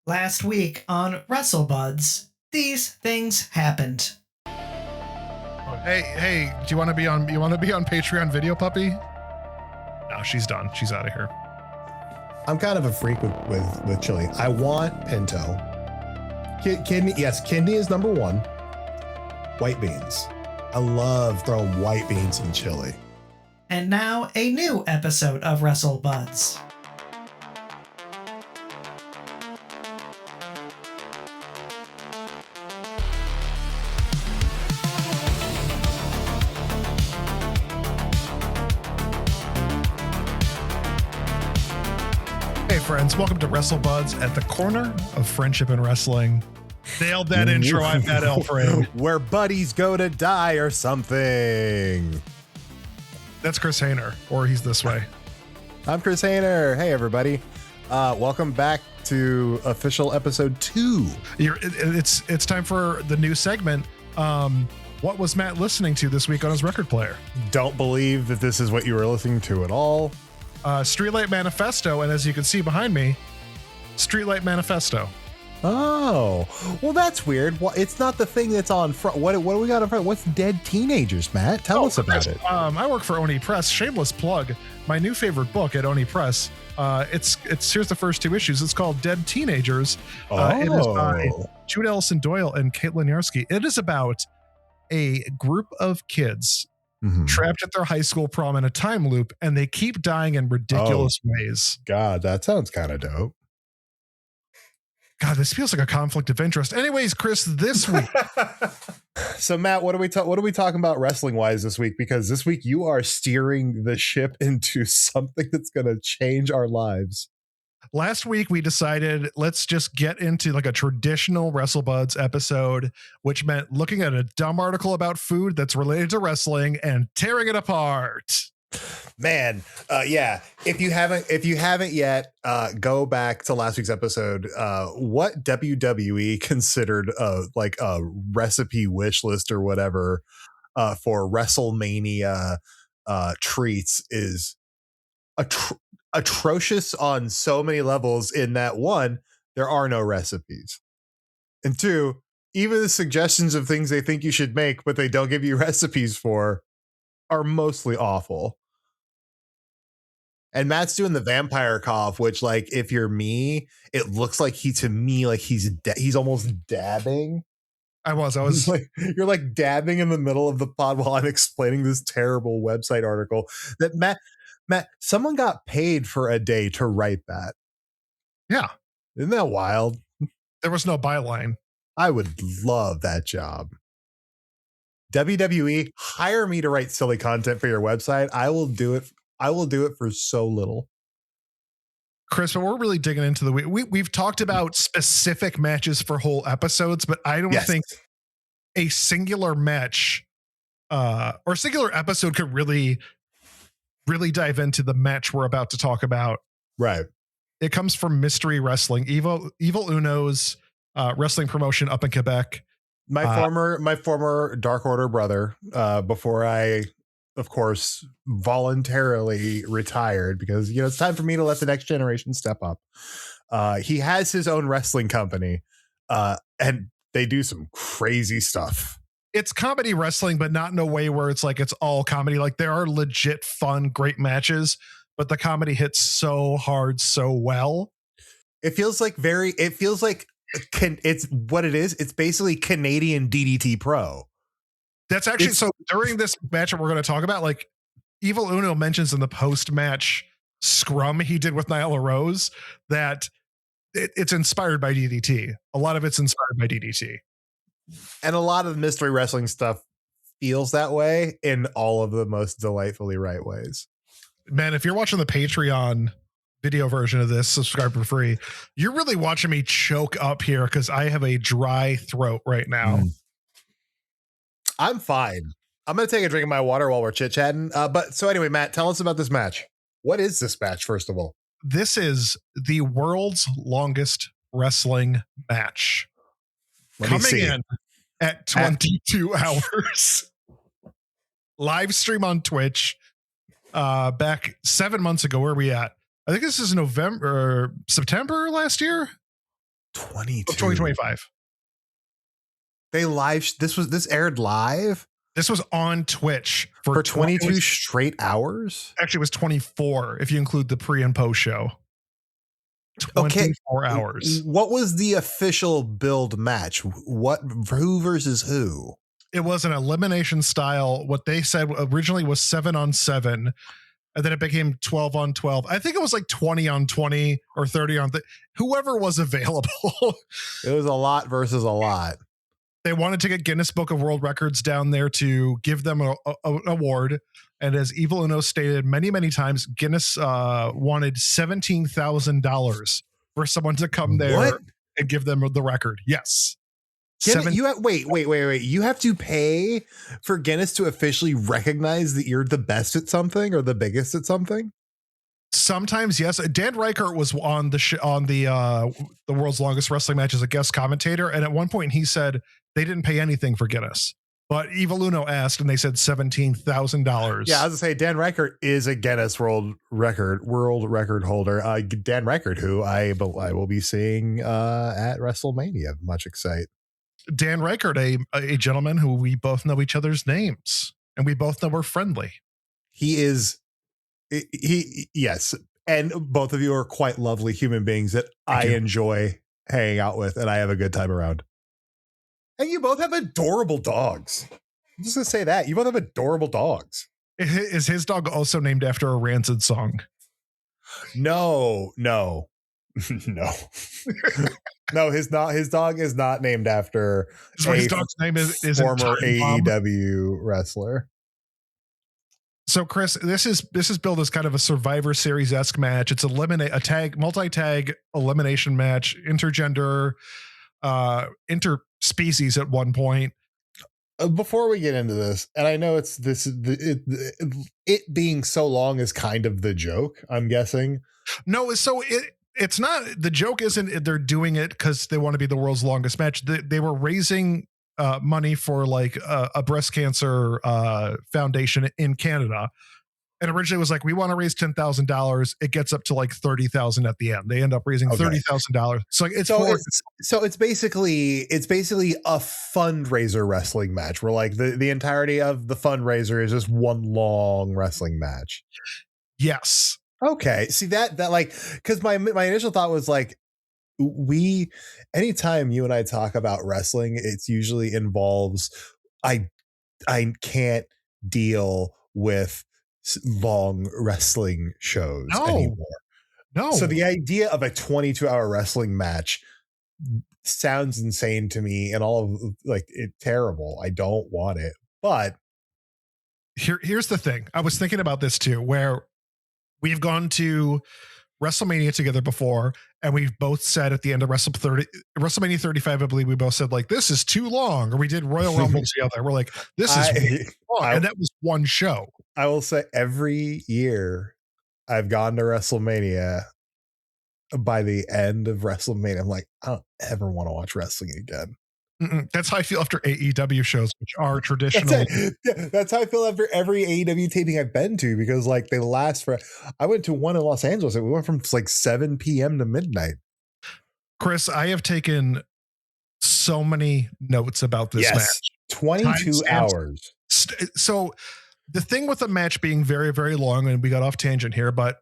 Last week on WrestleBuds, these things happened. Hey, do you want to be on Patreon Video Puppy? No, she's done. She's out of here. I'm kind of a freak with chili. I want pinto. Kidney, yes, kidney is number one. White beans. I love throwing white beans in chili. And now a new episode of WrestleBuds. Hey friends, welcome to WrestleBuds at the corner of friendship and wrestling. Nailed that intro. I'm Matt Elfring. Where buddies go to die or something. That's Chris Hayner, or he's this way. I'm Chris Hayner. Hey everybody. Welcome back to official episode 2. It's time for the new segment. What was Matt listening to this week on his record player? Don't believe that this is what you were listening to at all. Streetlight Manifesto, and as you can see behind me, Streetlight Manifesto. Oh, well, that's weird. Well, it's not the thing that's on front. What do we got in front? What's Dead Teenagers, Matt? Tell us about it. I work for Oni Press. Shameless plug. My new favorite book at Oni Press. It's here's the first 2 issues. It's called Dead Teenagers. It is by Jude Ellison Doyle and Caitlin Yarsky. It is about a group of kids trapped at their high school prom in a time loop, and they keep dying in ridiculous ways. God, that sounds kind of dope. God, this feels like a conflict of interest. Anyways, Chris, this week. So, Matt, what are we talking about wrestling wise this week? Because this week you are steering the ship into something that's going to change our lives. Last week we decided let's just get into like a traditional WrestleBuds episode, which meant looking at a dumb article about food that's related to wrestling and tearing it apart. Man, yeah. If you haven't yet, go back to last week's episode. What WWE considered like a recipe wish list or whatever for WrestleMania treats is atrocious on so many levels. In that, 1, there are no recipes, and 2, even the suggestions of things they think you should make, but they don't give you recipes for, are mostly awful. And Matt's doing the vampire cough, which, like, if you're me, it looks like he's almost dabbing. I was like, you're like dabbing in the middle of the pod while I'm explaining this terrible website article that Matt, someone got paid for a day to write that. Yeah. Isn't that wild? There was no byline. I would love that job. WWE, hire me to write silly content for your website. I will do it. I will do it for so little. Chris, but we're really digging into we've talked about specific matches for whole episodes, but I don't think a singular match or singular episode could really dive into the match we're about to talk about. Right. It comes from Mystery Wrestling, Evil Uno's wrestling promotion up in Quebec. My former Dark Order brother, before I, of course, voluntarily retired, because, you know, it's time for me to let the next generation step up. He has his own wrestling company, and they do some crazy stuff. It's comedy wrestling, but not in a way where it's like it's all comedy. Like, there are legit fun, great matches, but the comedy hits so hard, so well. It's what it is. It's basically Canadian DDT Pro. That's actually, so during this match that we're going to talk about, like, Evil Uno mentions in the post-match scrum he did with Nyla Rose that it's inspired by DDT. A lot of it's inspired by DDT. And a lot of the Mystery Wrestling stuff feels that way in all of the most delightfully right ways. Man, if you're watching the Patreon video version of this, subscribe for free, you're really watching me choke up here because I have a dry throat right now. I'm fine. I'm going to take a drink of my water while we're chit-chatting. But so anyway, Matt, tell us about this match. What is this match, first of all? This is the world's longest wrestling match. Coming in at 22 hours. Live stream on Twitch. Back 7 months ago. Where are we at? I think this is September last year. 22 of 2025. This aired live This was on Twitch for 22 straight hours. Actually, it was 24 if you include the pre and post show. 24 hours. What was the official build match? Who versus who? It was an elimination style. What they said originally was 7-on-7, and then it became 12-on-12. I think it was like 20-on-20 or 30-on. Whoever was available. It was a lot versus a lot. They wanted to get Guinness Book of World Records down there to give them an award. And as Evil Uno stated many, many times, Guinness wanted $17,000 for someone to come there and give them the record. Yes. Wait. You have to pay for Guinness to officially recognize that you're the best at something or the biggest at something? Sometimes, yes. Dan Reichert was on the World's Longest Wrestling Match as a guest commentator. And at one point he said they didn't pay anything for Guinness. But Evil Uno asked, and they said $17,000. Yeah, I was gonna say Dan Reichert is a Guinness World Record holder. Dan Reichert, who I will be seeing at WrestleMania. Much excite. Dan Reichert, a gentleman who we both know each other's names, and we both know we're friendly. Yes, and both of you are quite lovely human beings that I enjoy hanging out with, and I have a good time around. And you both have adorable dogs. I'm just gonna say that you both have adorable dogs. Is his dog also named after a Rancid song? No. No, his dog is not named after his dog's name is former AEW wrestler. So Chris, this is billed as kind of a Survivor Series-esque match. It's multi-tag elimination match, intergender, interspecies at one point. Before we get into this, and I know it being so long is kind of the joke, I'm guessing. No, so it's not. The joke isn't they're doing it because they want to be the world's longest match. They were raising money for like a breast cancer foundation in Canada. And originally it was like, we want to raise $10,000. It gets up to like 30,000 at the end. They end up raising $30,000. So it's basically a fundraiser wrestling match where like the entirety of the fundraiser is just one long wrestling match. Yes. Okay. See that like, because my initial thought was like, anytime you and I talk about wrestling, it's usually involves I can't deal with long wrestling shows anymore. No. So the idea of a 22-hour wrestling match sounds insane to me, and all of like it terrible. I don't want it. But here's the thing. I was thinking about this too, where we've gone to WrestleMania together before, and we've both said at the end of WrestleMania 35, I believe we both said like, this is too long. Or we did Royal Rumble together. We're like, this is too long. And that was one show. I will say every year I've gone to WrestleMania, by the end of WrestleMania, I'm like, I don't ever want to watch wrestling again. That's how I feel after AEW shows, which are traditional. That's how I feel after every AEW taping I've been to, because like they last for. I went to one in Los Angeles, and we went from like 7 p.m. to midnight. Chris, I have taken so many notes about this match. 22 hours. So the thing with the match being very, very long, and we got off tangent here, but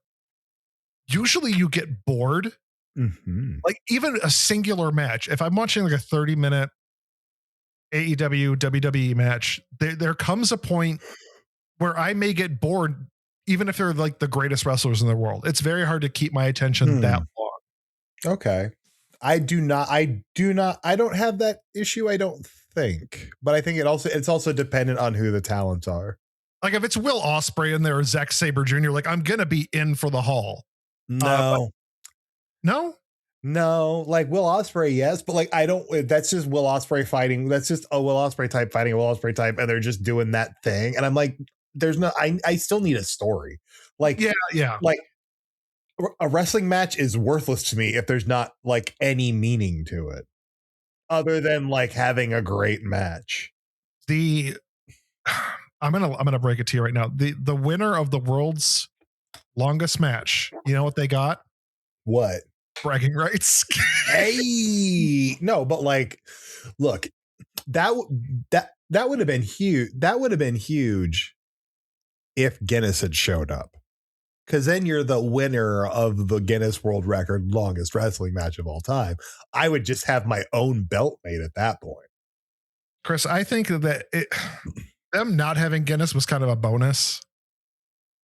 usually you get bored. Mm-hmm. Like even a singular match, if I'm watching like a 30-minute AEW WWE match, there comes a point where I may get bored, even if they're like the greatest wrestlers in the world. It's very hard to keep my attention that long. Okay. I don't have that issue, I don't think. But I think it's also dependent on who the talents are. Like if it's Will Ospreay in there or Zack Sabre Jr., like I'm gonna be in for the haul. No. No, like Will Ospreay, yes, but like I don't. That's just Will Ospreay fighting. That's just a Will Ospreay type fighting a Will Ospreay type, and they're just doing that thing. And I'm like, there's no. I still need a story. Like yeah. Like a wrestling match is worthless to me if there's not like any meaning to it, other than like having a great match. I'm gonna break it to you right now. The winner of the world's longest match. You know what they got? What? Bragging rights. Hey, no, but like, look, that would have been huge. That would have been huge if Guinness had showed up, because then you're the winner of the Guinness World Record longest wrestling match of all time. I would just have my own belt made at that point. Chris, I think that them not having Guinness was kind of a bonus.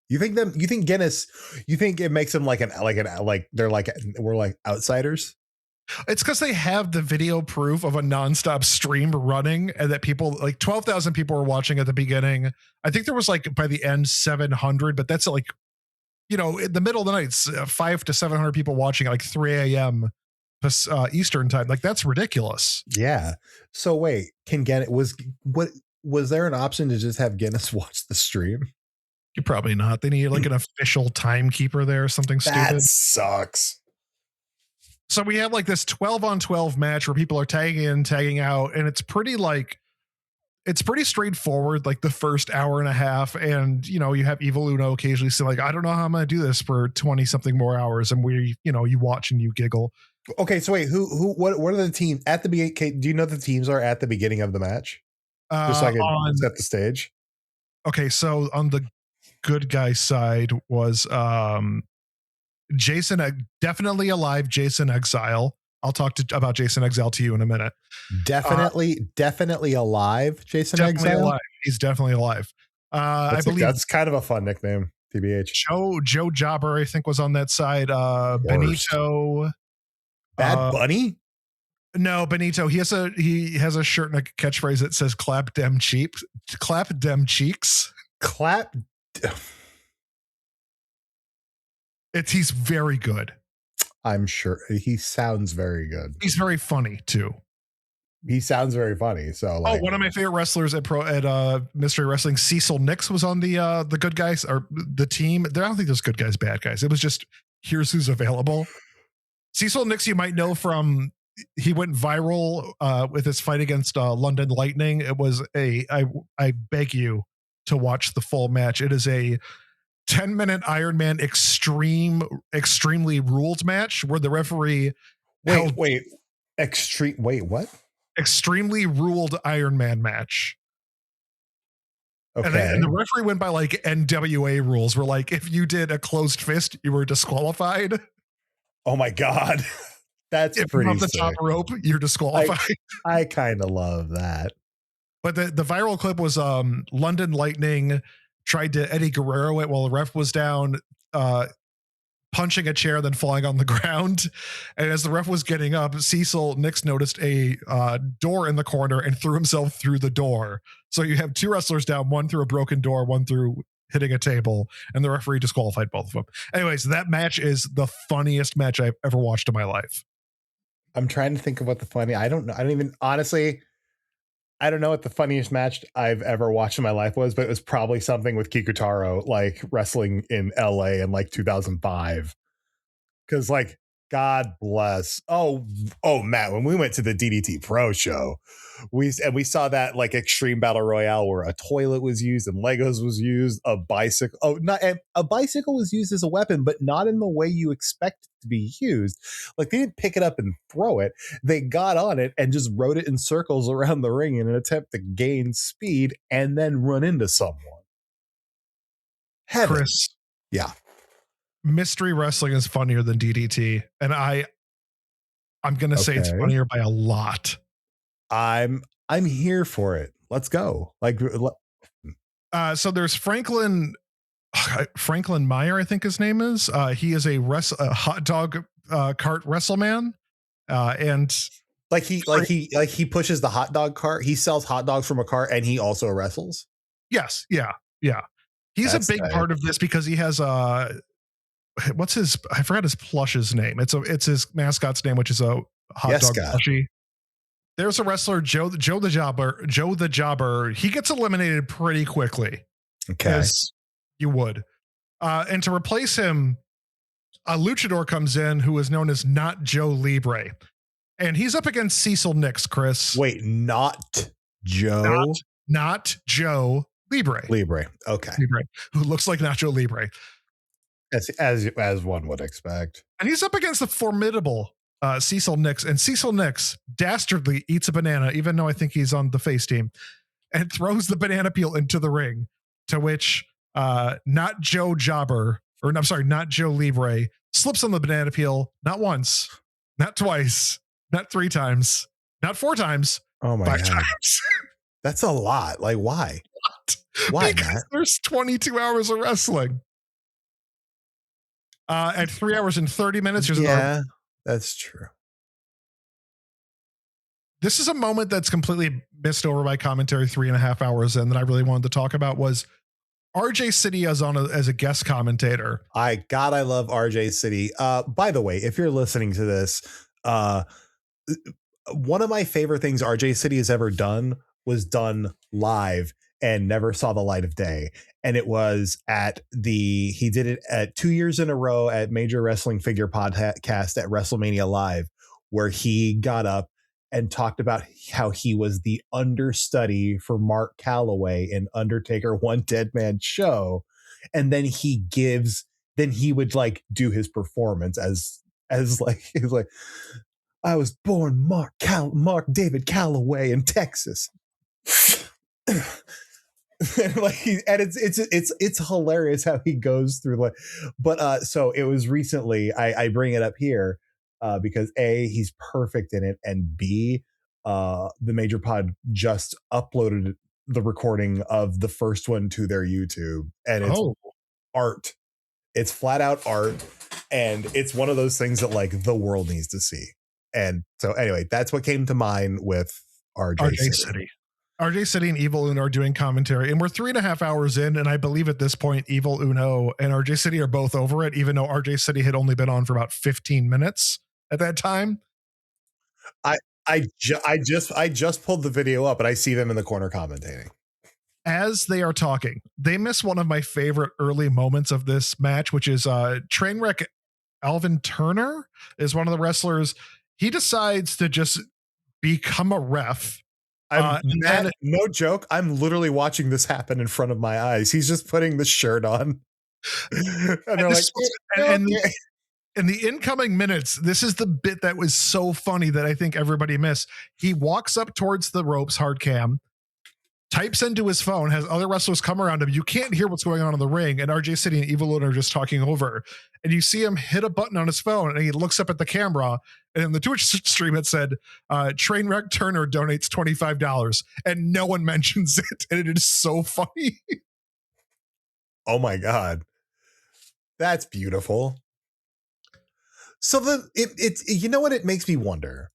You think Guinness? You think it makes them like they're like we're like outsiders? It's because they have the video proof of a nonstop stream running, and that people like 12,000 people were watching at the beginning. I think there was like by the end 700, but that's like, in the middle of the night, it's 500 to 700 people watching at like 3 a.m. Eastern time. Like, that's ridiculous. Yeah. So wait, was there an option to just have Guinness watch the stream? You probably not. They need like an official timekeeper there or something That stupid. sucks. So we have like this 12-on-12 match where people are tagging in, tagging out, and it's pretty straightforward, like the first hour and a half. And, you have Evil Uno occasionally say like, I don't know how I'm going to do this for 20 something more hours. And you watch and you giggle. Okay. So wait, what are the teams at the beginning? Do you know the teams are at the beginning of the match? Just so I can set the stage. Okay. So on the good guy side was, Jason, definitely alive, Jason Exile. I'll talk about Jason Exile to you in a minute. Definitely alive, Jason definitely Exile. Alive. He's definitely alive. I believe that's kind of a fun nickname, TBH. Joe Jobber, I think, was on that side. Benito. Bad Bunny? No, Benito. He has a shirt and a catchphrase that says "Clap dem cheeks." Clap dem cheeks. Clap. He's very good. I'm sure he sounds very good. He's very funny too. He sounds very funny. So one of my favorite wrestlers at Mystery Wrestling, Cecil Nix, was on the good guys or the team. I don't think there's good guys, bad guys. It was just here's who's available. Cecil Nix, you might know from, he went viral with his fight against London Lightning. It was I beg you to watch the full match. It is a 10-minute Iron Man extremely ruled match where the referee what? Extremely ruled Iron Man match. Okay. And the referee went by like NWA rules, where like if you did a closed fist, you were disqualified. Oh my God. That's if pretty off the sick. top rope, you're disqualified. I kind of love that. But the viral clip was London Lightning tried to Eddie Guerrero it while the ref was down, punching a chair, then falling on the ground. And as the ref was getting up, Cecil Nix noticed a door in the corner and threw himself through the door. So you have two wrestlers down, one through a broken door, one through hitting a table, and the referee disqualified both of them. Anyways, that match is the funniest match I've ever watched in my life. I'm trying to think of what the funny. I don't know. I don't know what the funniest match I've ever watched in my life was, but it was probably something with Kikutaro, like wrestling in LA in like 2005. Cause like, God bless. Oh, Matt, when we went to the DDT Pro show, we saw that like extreme battle royale where a toilet was used and Legos was used, a bicycle. A bicycle was used as a weapon, but not in the way you expect it to be used. Like they didn't pick it up and throw it. They got on it and just rode it in circles around the ring in an attempt to gain speed and then run into someone. Heaven. Chris. Yeah. Mystery Wrestling is funnier than DDT. And I'm going to say it's funnier by a lot. I'm here for it. Let's go. So there's Franklin Meyer, I think his name is. He is a hot dog cart wrestleman. And he pushes the hot dog cart. He sells hot dogs from a cart and he also wrestles. Yes. Yeah. Yeah. He's a big part of this because he has I forgot his plush's name. It's his mascot's name, which is a hot dog plushie. There's a wrestler, Joe the Jobber. He gets eliminated pretty quickly. Okay. As you would. And to replace him, a luchador comes in who is known as Not Joe Libre. And he's up against Cecil Nix, Chris. Wait, not Joe? Not Joe Libre. Okay. Libre, who looks like Nacho Libre. As one would expect. And he's up against the formidable Cecil Nix, and Cecil Nix dastardly eats a banana, even though I think he's on the face team, and throws the banana peel into the ring. To which not Joe Jobber, or I'm sorry, not Joe Libre, slips on the banana peel not once, not twice, not 3 times, not 4 times, Oh my 5 God. times. That's a lot. Like, why? Why, Because Matt? there's 22 hours of wrestling. At 3 hours and 30 minutes, Yeah, that's true. This is a moment that's completely missed over by commentary 3.5 hours in that I really wanted to talk about was RJ City as a guest commentator. I love RJ City. By the way, if you're listening to this, one of my favorite things RJ City has ever done was done live and never saw the light of day. And it was he did it at 2 years in a row at Major Wrestling Figure Podcast at WrestleMania Live, where he got up and talked about how he was the understudy for Mark Calloway in Undertaker One Dead Man Show. And then he would like do his performance as like, he was like, I was born Mark David Calloway in Texas. And like it's hilarious how he goes through like, but so it was recently. I bring it up here because A, he's perfect in it, and B, the Major Pod just uploaded the recording of the first one to their YouTube, and it's art. It's flat out art, and it's one of those things that like the world needs to see. And so anyway, that's what came to mind with RJ City. RJ City and Evil Uno are doing commentary, and we're 3.5 hours in, and I believe at this point Evil Uno and RJ City are both over it, even though RJ City had only been on for about 15 minutes at that time. I just pulled the video up, and I see them in the corner commentating. As they are talking, they miss one of my favorite early moments of this match, which is Trainwreck Alvin Turner is one of the wrestlers. He decides to just become a ref. No joke. I'm literally watching this happen in front of my eyes. He's just putting the shirt on. And they're like, in the incoming minutes, this is the bit that was so funny that I think everybody missed. He walks up towards the ropes, hard cam, types into his phone, has other wrestlers come around him. You can't hear what's going on in the ring, and RJ City and Evil Uno are just talking over. And you see him hit a button on his phone, and he looks up at the camera, and in the Twitch stream it said, Trainwreck Turner donates $25, and no one mentions it, and it is so funny. Oh my God. That's beautiful. So it's you know what, it makes me wonder.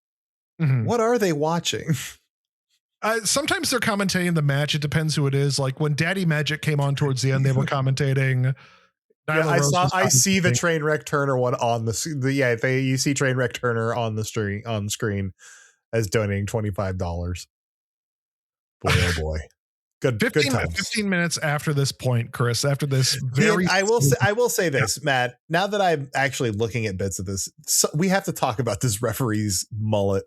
Mm-hmm. What are they watching? Sometimes they're commentating the match. It depends who it is. Like when Daddy Magic came on towards the end, they were commentating. Yeah, I see the Trainwreck Turner one on you see Trainwreck Turner on the screen as donating $25. Boy, oh boy. Good 15 minutes after this point, Chris, after this I will say this, Matt, now that I'm actually looking at bits of this, we have to talk about this referee's mullet.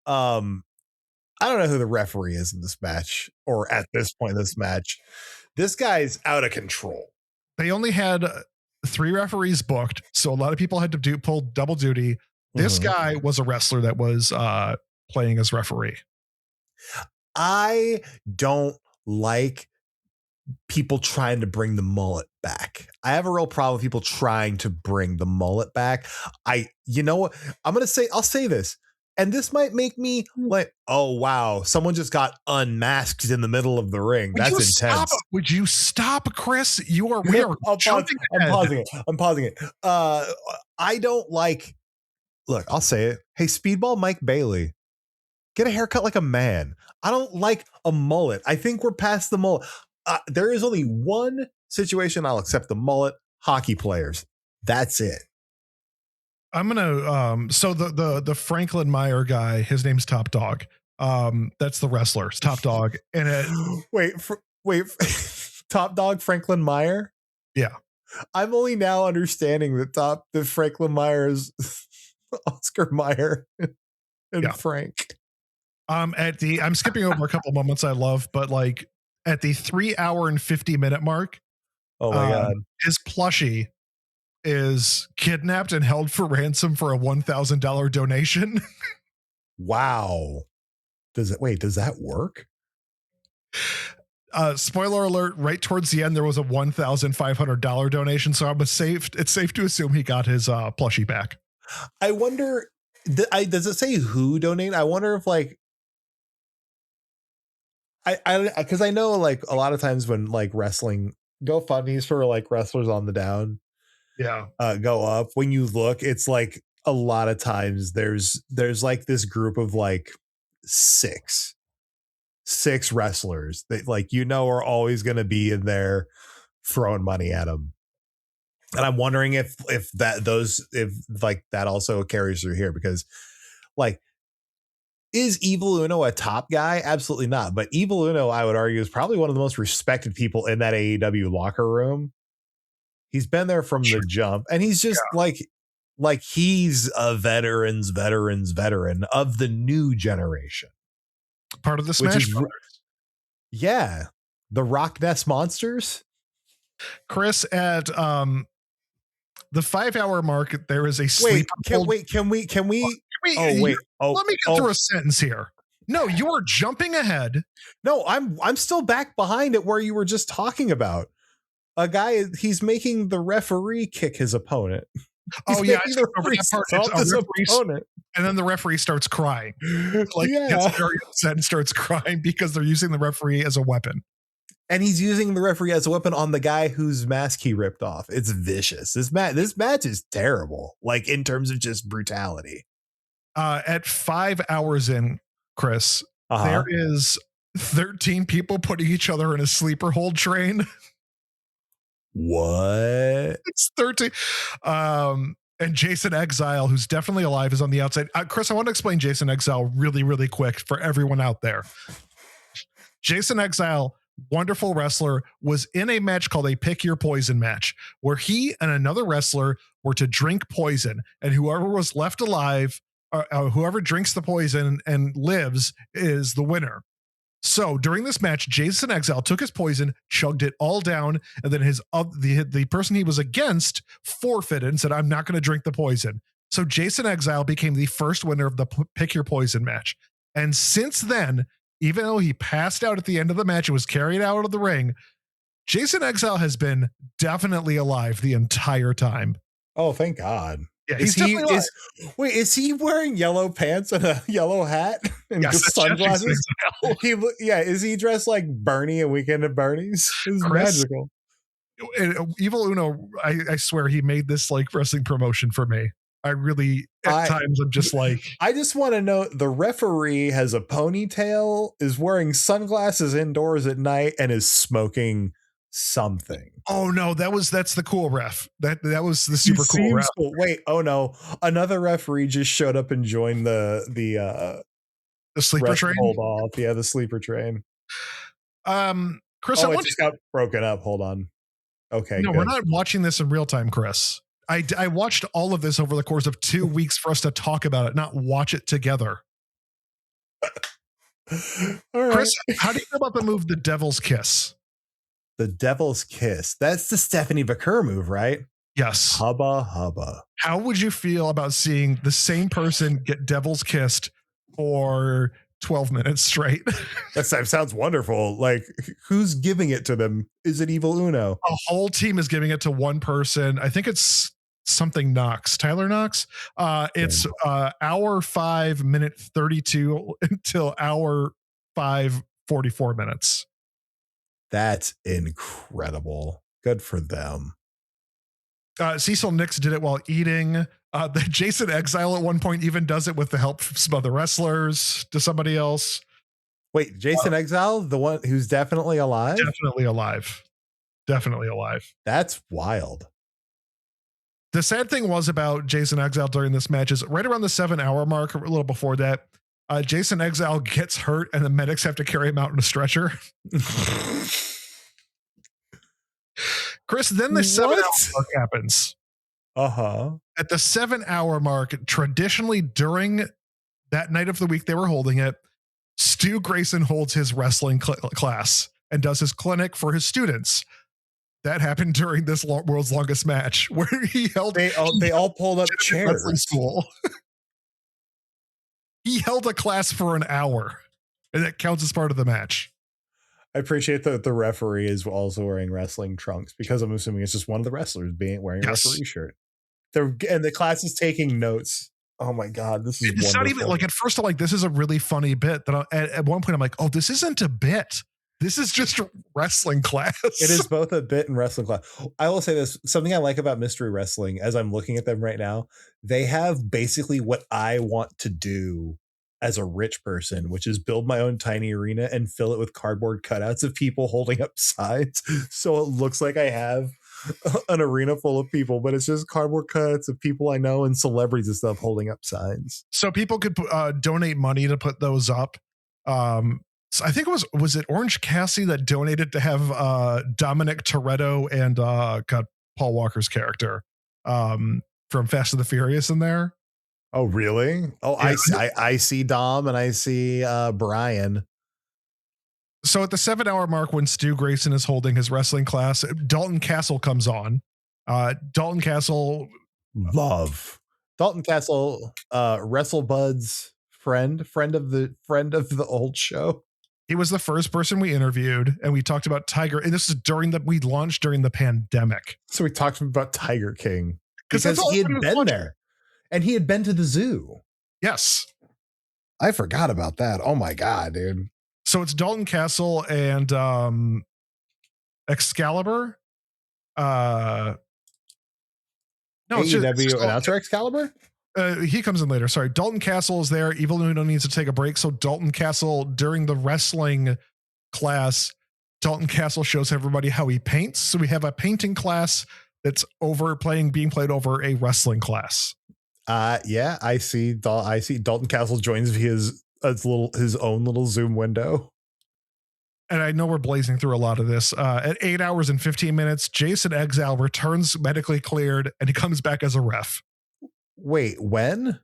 I don't know who the referee is in this match, or at this point in this match. This guy's out of control. They only had 3 referees booked, so a lot of people had to pull double duty. This guy was a wrestler that was playing as referee. I don't like people trying to bring the mullet back. I have a real problem with people trying to bring the mullet back. You know what? I'll say this. And this might make me like, oh, wow, someone just got unmasked in the middle of the ring. That's intense. Would you stop, Chris? I'm pausing it. I don't like, look, I'll say it. Hey, Speedball Mike Bailey, get a haircut like a man. I don't like a mullet. I think we're past the mullet. There is only one situation I'll accept the mullet: hockey players. That's it. I'm gonna so the Franklin Meyer guy, his name's Top Dog. That's the wrestler, it's Top Dog. And wait, Top Dog Franklin Meyer? Yeah. I'm only now understanding that Franklin Meyer is Oscar Meyer and Frank. I'm skipping over a couple moments I love, but like at the 3 hour and 50 minute mark, oh my God, his plushie is kidnapped and held for ransom for a $1,000 donation. Wow. Does that work? Spoiler alert, right towards the end, there was a $1,500 donation. So it's safe to assume he got his plushie back. I wonder, does it say who donated? I wonder if like, because I know like a lot of times when like wrestling GoFundMe's for like wrestlers on the down, go up, when you look, it's like a lot of times there's like this group of like six wrestlers that like are always going to be in there throwing money at them. And I'm wondering if that also carries through here, because like, is Evil Uno a top guy? Absolutely not. But Evil Uno, I would argue, is probably one of the most respected people in that AEW locker room. He's been there from the jump, and he's just like he's a veteran of the new generation. Part of the Smash Brothers. Yeah. The Rock Nest Monsters. Chris, at the 5 hour mark, there is a sleeper. Can we let me get through a sentence here. No, you are jumping ahead. No, I'm still back behind it where you were just talking about a guy. He's making the referee kick his opponent. Oh yeah, the opponent. And then the referee starts crying. Like gets very upset and starts crying because they're using the referee as a weapon. And he's using the referee as a weapon on the guy whose mask he ripped off. It's vicious. This match is terrible, like in terms of just brutality. At 5 hours in, Chris, there is 13 people putting each other in a sleeper hold train. What? It's 13. And Jason Exile, who's definitely alive, is on the outside. Chris, I want to explain Jason Exile really, really quick for everyone out there. Jason Exile, wonderful wrestler, was in a match called a Pick Your Poison match, where he and another wrestler were to drink poison, and whoever was left alive, whoever drinks the poison and lives, is the winner. So during this match, Jason Exile took his poison, chugged it all down, and then the person he was against forfeited and said, "I'm not going to drink the poison." So Jason Exile became the first winner of the Pick Your Poison match. And since then, even though he passed out at the end of the match and was carried out of the ring, Jason Exile has been definitely alive the entire time. Oh, thank God. Yeah, is he wearing yellow pants and a yellow hat and sunglasses? Is he dressed like Bernie and Weekend at Bernie's? It's magical. Evil Uno, I swear he made this like wrestling promotion for me. Times I'm just like, I just want to know, the referee has a ponytail, is wearing sunglasses indoors at night, and is smoking something. Oh no, that's the cool ref. That was the super cool ref. Cool. Wait, oh no, another referee just showed up and joined the sleeper train. Hold off, yeah, the sleeper train. Chris, it just got broken up. Hold on. Okay, no, we're not watching this in real time, Chris. I watched all of this over the course of 2 weeks for us to talk about it, not watch it together. All right. Chris, how do you feel about the move, the Devil's Kiss? The Devil's Kiss. That's the Stephanie Baker move, right? Yes. Hubba hubba. How would you feel about seeing the same person get Devil's Kissed for 12 minutes straight? That sounds wonderful. Like, who's giving it to them? Is it Evil Uno? A whole team is giving it to one person. I think it's something Knox, Tyler Knox. It's hour 5 minute 32 until hour 5 44 minutes. That's incredible. Good for them. Cecil Nix did it while eating. The Jason Exile at one point even does it with the help from some other wrestlers to somebody else. Wait, Jason Exile, the one who's definitely alive? Definitely alive. That's wild. The sad thing was about Jason Exile during this match is right around the 7 hour mark, a little before that, Jason Exile gets hurt and the medics have to carry him out in a stretcher. Chris, then the 7 hour mark happens. At the 7 hour mark, traditionally during that night of the week they were holding it, Stu Grayson holds his wrestling class and does his clinic for his students. That happened during this world's longest match where he held They all pulled up legitimate wrestling chairs. school. He held a class for an hour, and that counts as part of the match. I appreciate that the referee is also wearing wrestling trunks because I'm assuming it's just one of the wrestlers wearing a referee shirt. And the class is taking notes. Oh my God, this is it's wonderful. Not even like at first I'm like, this is a really funny bit that at one point I'm like, oh, this isn't a bit. This is just a wrestling class. It is both a bit and wrestling class. I will say this, something I like about Mystery Wrestling as I'm looking at them right now, they have basically what I want to do as a rich person, which is build my own tiny arena and fill it with cardboard cutouts of people holding up signs. So it looks like I have an arena full of people, but it's just cardboard cutouts of people I know and celebrities and stuff holding up signs. So people could donate money to put those up. So I think it was it Orange Cassidy that donated to have Dominic Toretto and Paul Walker's character from Fast and the Furious in there. Oh, really? Oh, yeah. I see Dom and I see Brian. So at the 7-hour mark, when Stu Grayson is holding his wrestling class, Dalton Castle comes on. Dalton Castle, Dalton Castle, WrestleBud's friend of the old show. He was the first person we interviewed, and we talked about Tiger. And this is we launched during the pandemic. So we talked about Tiger King because he had been there. And he had been to the zoo. Yes. I forgot about that. Oh my God, dude. So it's Dalton Castle and Excalibur. No, AEW announcer Excalibur? He comes in later. Sorry. Dalton Castle is there. Evil Uno needs to take a break. So Dalton Castle, during the wrestling class, Dalton Castle shows everybody how he paints. So we have a painting class that's being played over a wrestling class. Yeah, I see Dalton Castle joins his own little Zoom window. And I know we're blazing through a lot of this. At 8 hours and 15 minutes, Jason Exile returns medically cleared and he comes back as a ref. Wait, when?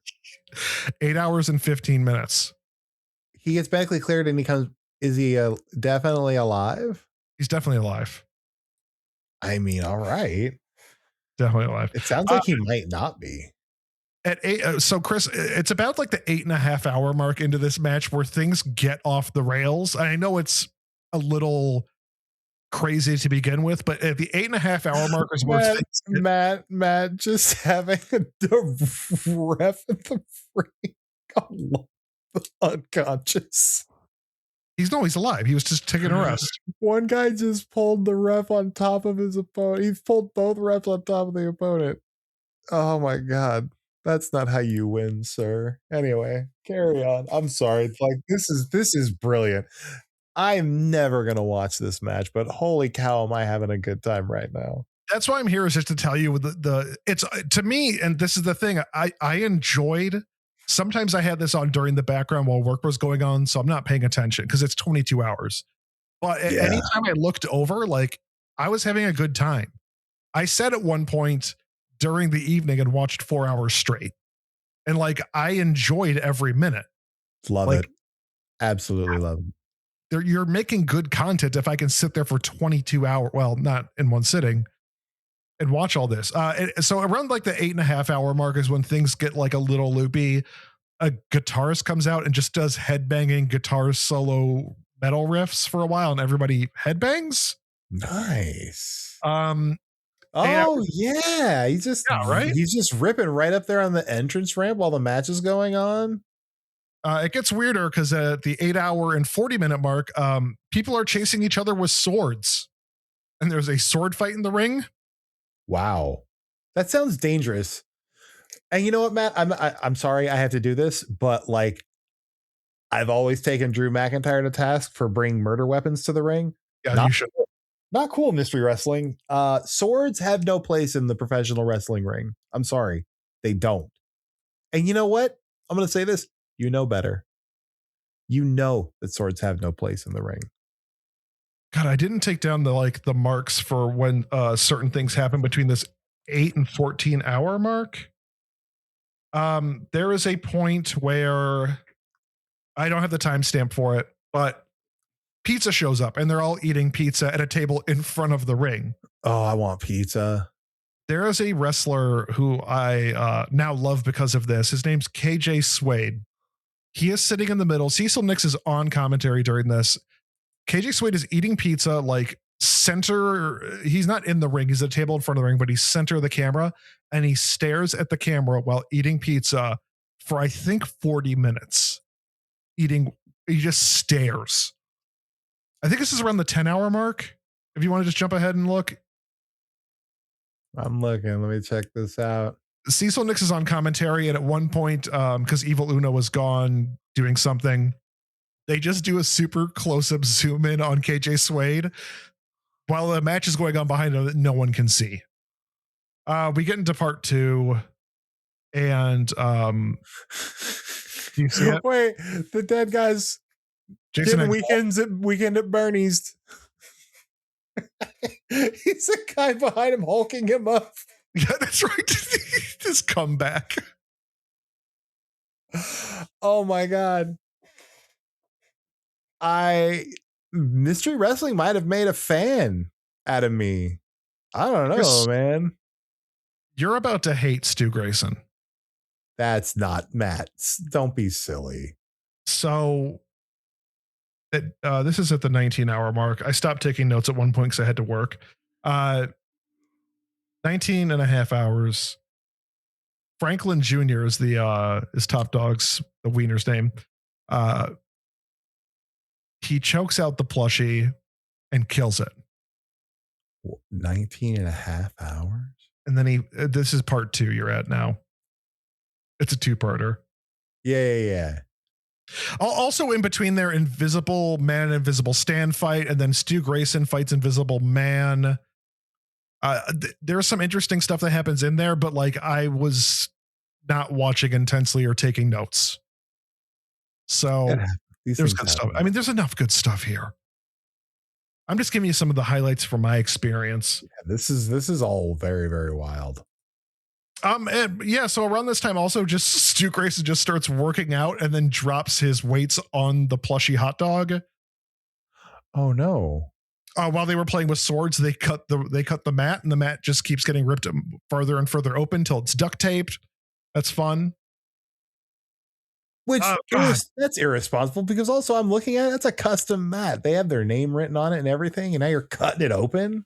8 hours and 15 minutes. He gets medically cleared and is he definitely alive? He's definitely alive. I mean, all right. Definitely alive. It sounds like he might not be. At 8, so Chris, it's about like the 8.5 hour mark into this match where things get off the rails. I know it's a little crazy to begin with, but at the 8.5 hour mark is where Matt just having a ref at the free unconscious. He's alive. He was just taking a rest. One guy just pulled the ref on top of his opponent. He pulled both refs on top of the opponent. Oh my God. That's not how you win, sir. Anyway, carry on. I'm sorry. It's like this is brilliant. I'm never gonna watch this match, but holy cow, am I having a good time right now. That's why I'm here, is just to tell you it's to me, and this is the thing, I enjoyed. Sometimes I had this on during the background while work was going on, so I'm not paying attention because it's 22 hours. But anytime I looked over, like, I was having a good time. I said at one point during the evening and watched 4 hours straight. And like, I enjoyed every minute. Love it. Absolutely love it. You're making good content if I can sit there for 22 hours, well, not in one sitting, and watch all this. So around like the 8.5 hour mark is when things get like a little loopy. A guitarist comes out and just does headbanging guitar solo metal riffs for a while, and everybody headbangs. Nice. Yeah, he's just ripping right up there on the entrance ramp while the match is going on. It gets weirder because at the 8 hour and 40 minute mark, people are chasing each other with swords, and there's a sword fight in the ring. Wow, that sounds dangerous. And you know what, Matt? I'm sorry I have to do this, but like, I've always taken Drew McIntyre to task for bringing murder weapons to the ring. Yeah, you should. Not cool, Mystery Wrestling. Swords have no place in the professional wrestling ring. I'm sorry. They don't. And you know what? I'm going to say this. You know better. You know that swords have no place in the ring. God, I didn't take down the marks for when certain things happen between this 8 and 14 hour mark. There is a point where I don't have the timestamp for it, but pizza shows up and they're all eating pizza at a table in front of the ring. Oh, I want pizza. There is a wrestler who I now love because of this. His name's KJ Swade. He is sitting in the middle. Cecil Nix is on commentary during this. KJ Swade is eating pizza like center. He's not in the ring. He's at a table in front of the ring, but he's center of the camera, and he stares at the camera while eating pizza for, I think, 40 minutes. He just stares. I think this is around the 10-hour mark. If you want to just jump ahead and look. I'm looking. Let me check this out. Cecil Nix is on commentary, and at one point, because Evil Uno was gone doing something, they just do a super close-up zoom in on KJ Swade while the match is going on behind him that no one can see. We get into part 2, and do you see it? Wait, the dead guys Jason did weekend at Bernie's. He's the guy behind him hulking him up. Yeah, that's right. This comeback. Oh my God. Mystery Wrestling might have made a fan out of me. I don't know, man. You're about to hate Stu Grayson. That's not Matt. Don't be silly. So this is at the 19-hour mark. I stopped taking notes at one point because I had to work. 19 and a half hours. Franklin Jr. is Top Dog's, the wiener's name. He chokes out the plushie and kills it. 19 and a half hours? And then this is part 2 you're at now. It's a 2-parter. Yeah. Also in between there, Invisible Man and Invisible Stan fight, and then Stu Grayson fights Invisible Man. There's some interesting stuff that happens in there, but like I was not watching intensely or taking notes. So there's good stuff. I mean, there's enough good stuff here. I'm just giving you some of the highlights from my experience. Yeah, this is all very, very wild. So around this time also just Stu Grayson just starts working out and then drops his weights on the plushie hot dog. Oh no. While they were playing with swords, they cut the mat, and the mat just keeps getting ripped farther and further open until it's duct taped. That's fun. Which that's irresponsible, because also I'm looking at it, that's a custom mat. They have their name written on it and everything, and now you're cutting it open.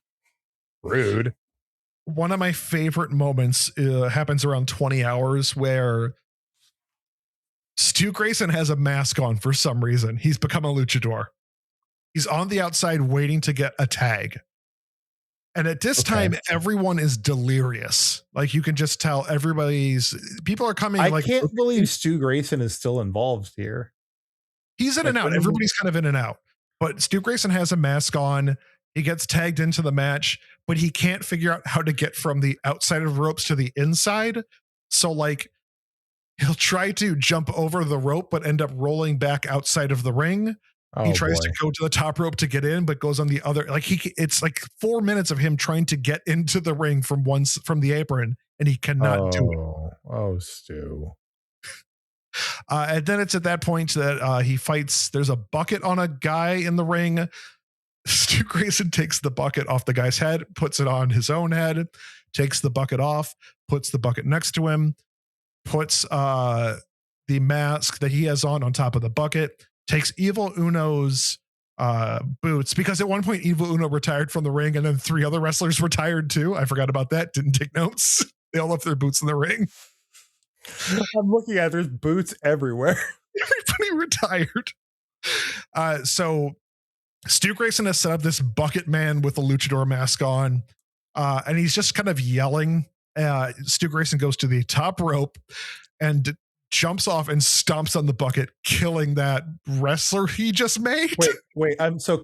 Rude. One of my favorite moments happens around 20 hours where Stu Grayson has a mask on for some reason. He's become a luchador. He's on the outside waiting to get a tag. And at this time, everyone is delirious. Like you can just tell people are coming. I can't believe Stu Grayson is still involved here. He's in and out. Everybody's kind of in and out. But Stu Grayson has a mask on. He gets tagged into the match, but he can't figure out how to get from the outside of the ropes to the inside. So like he'll try to jump over the rope, but end up rolling back outside of the ring. He tries to go to the top rope to get in, but goes on the other. It's like 4 minutes of him trying to get into the ring from the apron, and he cannot do it. Oh, Stu. And then it's at that point that he fights. There's a bucket on a guy in the ring. Stu Grayson takes the bucket off the guy's head, puts it on his own head, takes the bucket off, puts the bucket next to him, puts the mask that he has on top of the bucket, takes Evil Uno's boots, because at one point Evil Uno retired from the ring and then 3 other wrestlers retired too. I forgot about that. Didn't take notes. They all left their boots in the ring. I'm looking at there's boots everywhere. Everybody retired. So Stu Grayson has set up this bucket man with a luchador mask on, and he's just kind of yelling. Stu Grayson goes to the top rope and jumps off and stomps on the bucket, killing that wrestler he just made. Wait.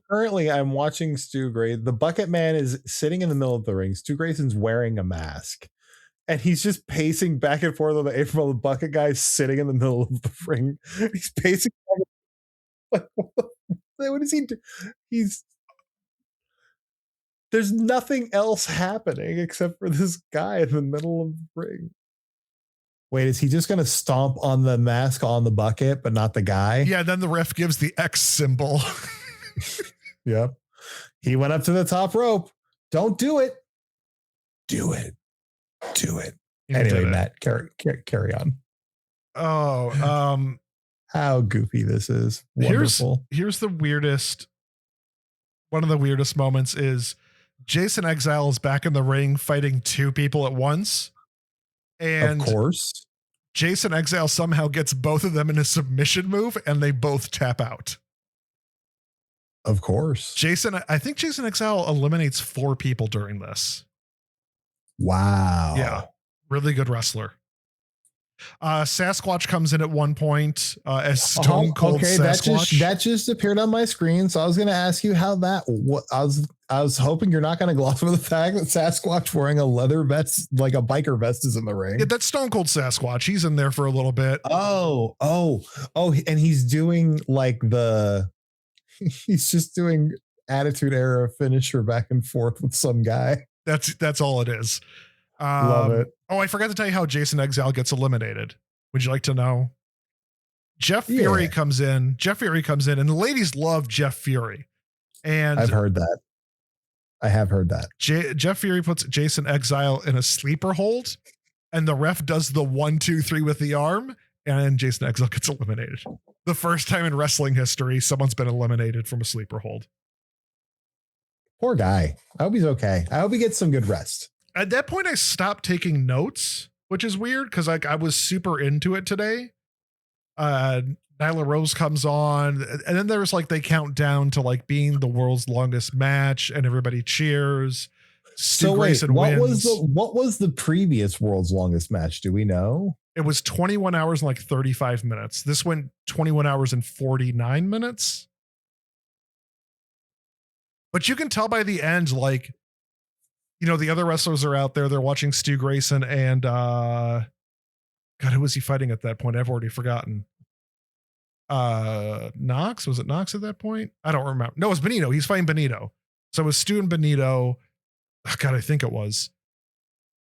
Currently I'm watching Stu Grayson. The bucket man is sitting in the middle of the ring. Stu Grayson's wearing a mask, and he's just pacing back and forth on the apron while the bucket guy's sitting in the middle of the ring. He's pacing back and forth. What is he do? There's nothing else happening except for this guy in the middle of the ring. Wait, is he just going to stomp on the mask on the bucket, but not the guy? Yeah, then the ref gives the X symbol. Yep. He went up to the top rope. Don't do it. Do it. Do it. Anyway, Matt, carry on. Oh, how goofy this is. Wonderful. Here's the weirdest. One of the weirdest moments is Jason Exile is back in the ring fighting two people at once. And of course, Jason Exile somehow gets both of them in a submission move and they both tap out. Of course. I think Jason Exile eliminates 4 people during this. Wow. Yeah. Really good wrestler. Sasquatch comes in at one point as Stone Cold Sasquatch. That just appeared on my screen. So I was going to ask you how that. I was hoping you're not going to gloss over the fact that Sasquatch wearing a leather vest, like a biker vest, is in the ring. Yeah, that's Stone Cold Sasquatch. He's in there for a little bit. Oh, and he's doing like he's just doing Attitude Era finisher back and forth with some guy. That's all it is. Love it. Oh, I forgot to tell you how Jason Exile gets eliminated. Would you like to know? Jeff Fury comes in. Jeff Fury comes in, and the ladies love Jeff Fury. And I've heard that. I have heard that. Jeff Fury puts Jason Exile in a sleeper hold, and the ref does the 1, 2, 3 with the arm, and Jason Exile gets eliminated. The first time in wrestling history, someone's been eliminated from a sleeper hold. Poor guy. I hope he's okay. I hope he gets some good rest. At that point, I stopped taking notes, which is weird because I was super into it today. Nyla Rose comes on, and then there's like they count down to like being the world's longest match, and everybody cheers. So wait, what was the previous world's longest match? Do we know? It was 21 hours and like 35 minutes. This went 21 hours and 49 minutes. But you can tell by the end, like, you know, the other wrestlers are out there. They're watching Stu Grayson and God, who was he fighting at that point? I've already forgotten. Knox? Was it Knox at that point? I don't remember. No, it was Benito. He's fighting Benito. So it was Stu and Benito. Oh, God, I think it was.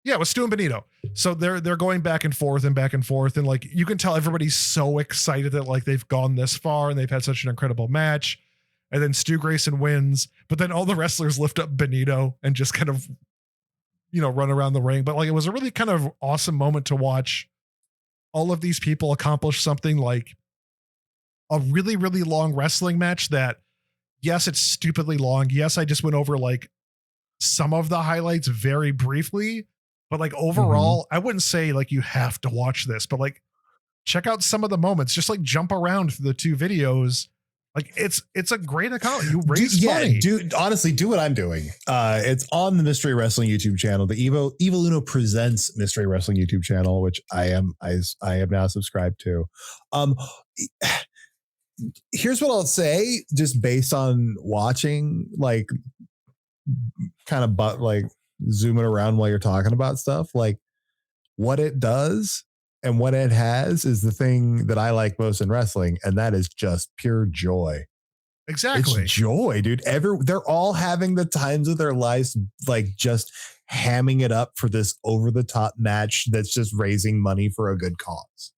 Yeah, it was Stu and Benito. So they're going back and forth, and like you can tell everybody's so excited that like they've gone this far and they've had such an incredible match. And then Stu Grayson wins, but then all the wrestlers lift up Benito and just kind of, you know, run around the ring. But like it was a really kind of awesome moment to watch all of these people accomplish something like a really, really long wrestling match that, yes, it's stupidly long. Yes, I just went over like some of the highlights very briefly, but like overall, I wouldn't say like you have to watch this, but like check out some of the moments, just like jump around through the 2 videos. Like it's a great account. You raise money. Dude, honestly, do what I'm doing. It's on the Mystery Wrestling YouTube channel, the Evil Uno Presents Mystery Wrestling YouTube channel, which I am now subscribed to. Here's what I'll say, just based on watching, like, kind of like zooming around while you're talking about stuff, like what it does and what it has is the thing that I like most in wrestling, and that is just pure joy. Exactly. It's joy, dude. They're all having the times of their lives, like just hamming it up for this over-the-top match that's just raising money for a good cause.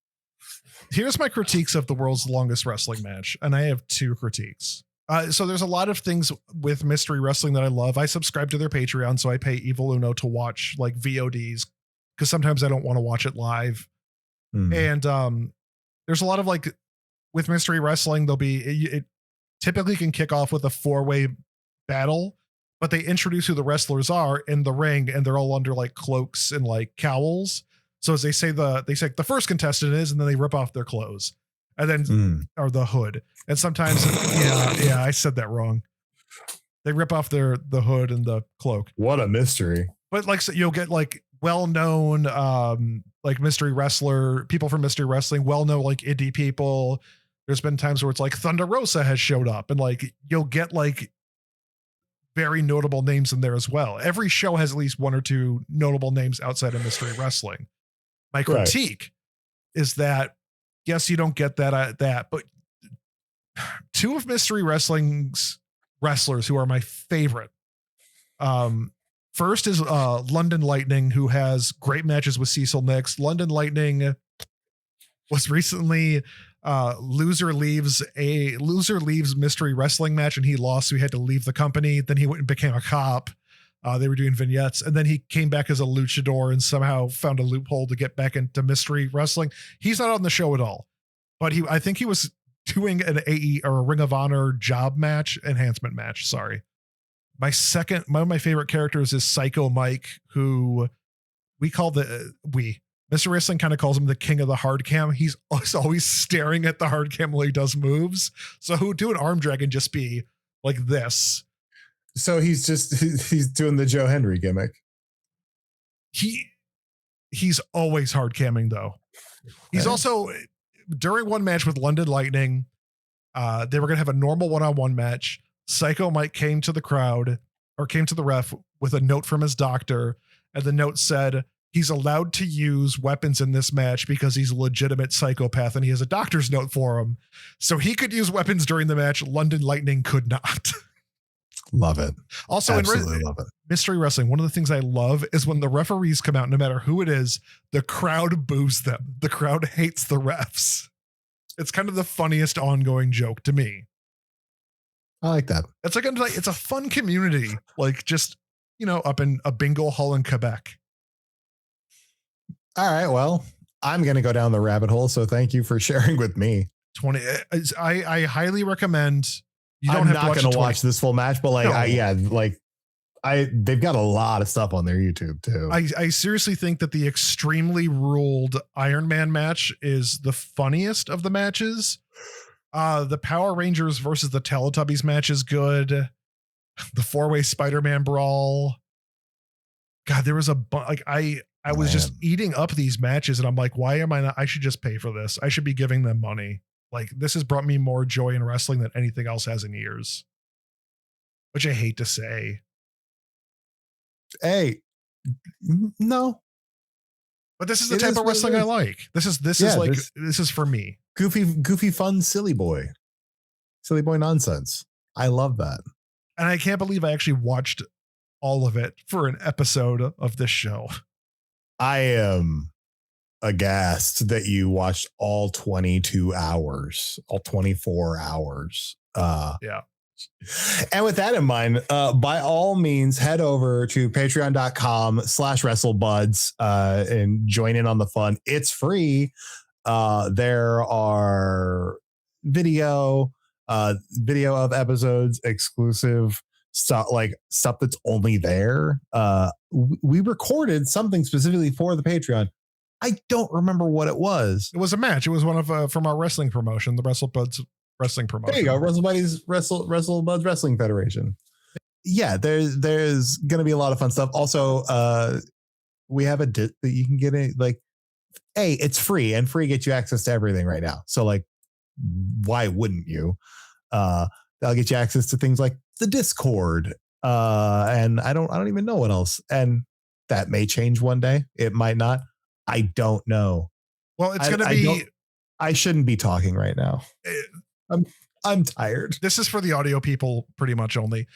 Here's my critiques of the world's longest wrestling match, and I have 2 critiques. So there's a lot of things with Mystery Wrestling that I love. I subscribe to their Patreon, so I pay Evil Uno to watch like VODs because sometimes I don't want to watch it live. And there's a lot of like with Mystery Wrestling, it typically can kick off with a 4-way battle, but they introduce who the wrestlers are in the ring, and they're all under like cloaks and like cowls. So as they say the first contestant is, and then they rip off their clothes, and then or the hood. And sometimes, yeah, I said that wrong. They rip off the hood and the cloak. What a mystery! But like so you'll get like well-known like mystery wrestler people from Mystery Wrestling, well-known like indie people. There's been times where it's like Thunder Rosa has showed up, and like you'll get like very notable names in there as well. Every show has at least 1 or 2 notable names outside of Mystery Wrestling. My critique is that yes, you don't get that, but 2 of Mystery Wrestling's wrestlers who are my favorite. First is London Lightning, who has great matches with Cecil Nix. London Lightning was recently loser leaves mystery wrestling match and he lost, so he had to leave the company. Then he went and became a cop. They were doing vignettes, and then he came back as a luchador and somehow found a loophole to get back into mystery wrestling. He's not on the show at all, but I think he was doing an AE or a Ring of Honor enhancement match. Sorry. One of my favorite characters is Psycho Mike, who Mr. Wrestling kind of calls him the king of the hard cam. He's always staring at the hard cam while he does moves. So who do an arm drag and just be like this? So he's doing the Joe Henry gimmick. He's always hard camming though. He's also, during one match with London Lightning, they were going to have a normal one-on-one match. Psycho Mike came to the ref with a note from his doctor. And the note said, he's allowed to use weapons in this match because he's a legitimate psychopath and he has a doctor's note for him. So he could use weapons during the match. London Lightning could not. Love it. Also, absolutely love it. Mystery wrestling, one of the things I love is when the referees come out, no matter who it is, the crowd boos them. The crowd hates the refs. It's kind of the funniest ongoing joke to me. I like that. It's a fun community, like just, up in a bingo hall in Quebec. All right. Well, I'm going to go down the rabbit hole. So thank you for sharing with me. I highly recommend. I'm not going to watch this full match, but they've got a lot of stuff on their YouTube too. I seriously think that the extremely ruled Iron Man match is the funniest of the matches. The Power Rangers versus the Teletubbies match is good. The 4-way Spider-Man brawl. God, there was I was just eating up these matches and I'm like, why am I not? I should just pay for this. I should be giving them money. Like, this has brought me more joy in wrestling than anything else has in years, which I hate to say. No, but this is the type of wrestling I like. This is for me. Goofy, fun, silly boy nonsense. I love that. And I can't believe I actually watched all of it for an episode of this show. I am aghast that you watched all 22 hours, all 24 hours. Yeah. And with that in mind, by all means, head over to patreon.com/WrestleBuds and join in on the fun. It's free. There are video of episodes, exclusive stuff that's only there. We recorded something specifically for the Patreon. I don't remember what it was. It was a match. It was one of from our wrestling promotion, the WrestleBuds wrestling promotion. There you go, WrestleBuds Wrestling Federation. Yeah, there's gonna be a lot of fun stuff. Also, we have a dip that you can get in. It's free, and free gets you access to everything right now. So why wouldn't you? That'll get you access to things like the Discord, and I don't even know what else. And that may change one day. It might not. I don't know. Well, it's going to be. I shouldn't be talking right now. I'm tired. This is for the audio people, pretty much only.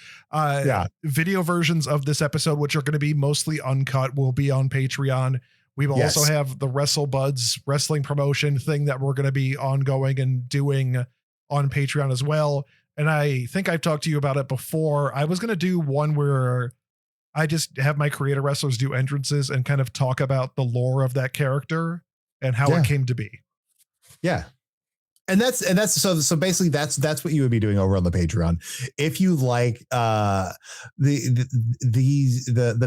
Video versions of this episode, which are going to be mostly uncut, will be on Patreon. We will also have the WrestleBuds wrestling promotion thing that we're going to be ongoing and doing on Patreon as well. And I think I've talked to you about it before. I was going to do one where I just have my creator wrestlers do entrances and kind of talk about the lore of that character and how it came to be. Yeah. And that's so basically that's what you would be doing over on the Patreon. If you like the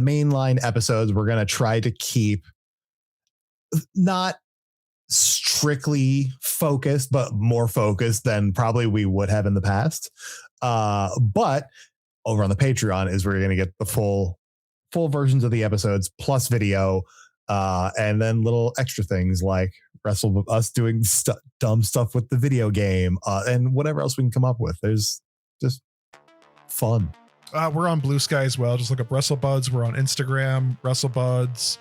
mainline episodes, we're going to try to keep not strictly focused, but more focused than probably we would have in the past. But over on the Patreon is where you're going to get the full versions of the episodes plus video, and then little extra things like us doing dumb stuff with the video game, and whatever else we can come up with. There's just fun. We're on Blue Sky as well. Just look up WrestleBuds. We're on Instagram, WrestleBuds.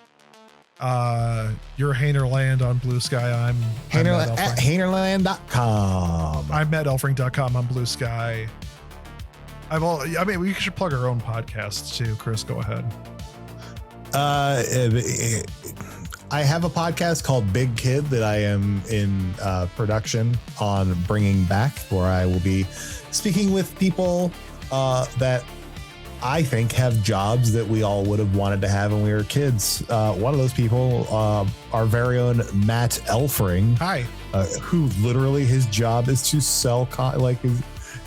You're Hainerland on Blue Sky. I'm at Hainerland.com. I'm MattElfring.com on Blue Sky. We should plug our own podcasts too. Chris, go ahead. I have a podcast called Big Kid that I am in production on bringing back, where I will be speaking with people that I think have jobs that we all would have wanted to have when we were kids. One of those people, our very own Matt Elfring. Hi. Who literally his job is to sell,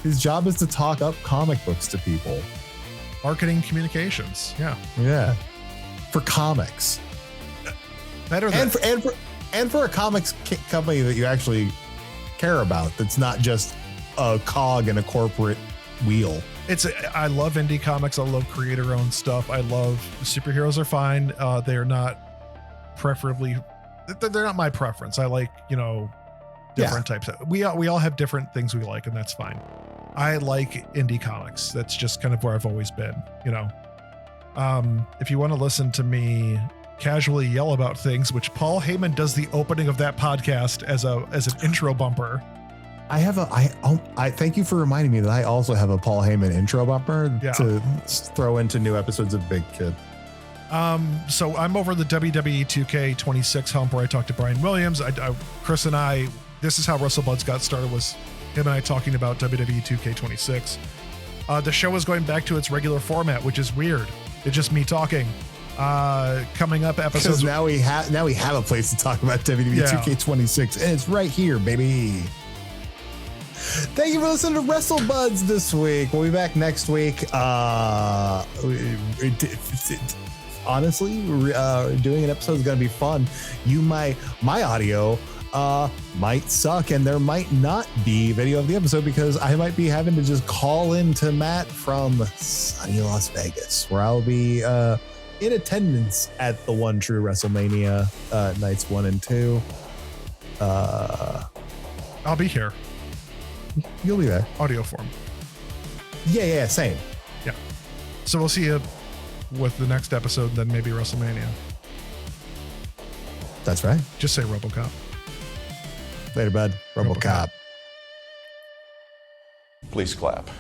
his job is to talk up comic books to people. Marketing communications. Yeah. Yeah. For comics. Better than and for a comics company that you actually care about, that's not just a cog in a corporate wheel. I love indie comics. I love creator owned stuff. I love superheroes are fine. They're not preferably, they're not my preference. I like, different types of, we all have different things we like, and that's fine. I like indie comics. That's just kind of where I've always been, if you want to listen to me casually yell about things, which Paul Heyman does the opening of that podcast as an intro bumper. I thank you for reminding me that I also have a Paul Heyman intro bumper to throw into new episodes of Big Kid. So I'm over the WWE 2K26 hump where I talked to Brian Williams. Chris and I, this is how WrestleBuds got started, was him and I talking about WWE 2K26. The show is going back to its regular format, which is weird. It's just me talking. Coming up episodes. Now we have a place to talk about WWE 2K26, and it's right here, baby. Thank you for listening to WrestleBuds this week. We'll be back next week. Honestly, doing an episode is going to be fun. My audio might suck, and there might not be video of the episode because I might be having to just call in to Matt from sunny Las Vegas, where I'll be in attendance at the One True WrestleMania nights 1 and 2. I'll be here. You'll be there. Audio form. Yeah, same. Yeah. So we'll see you with the next episode, then maybe WrestleMania. That's right. Just say RoboCop. Later, bud. RoboCop. Please clap.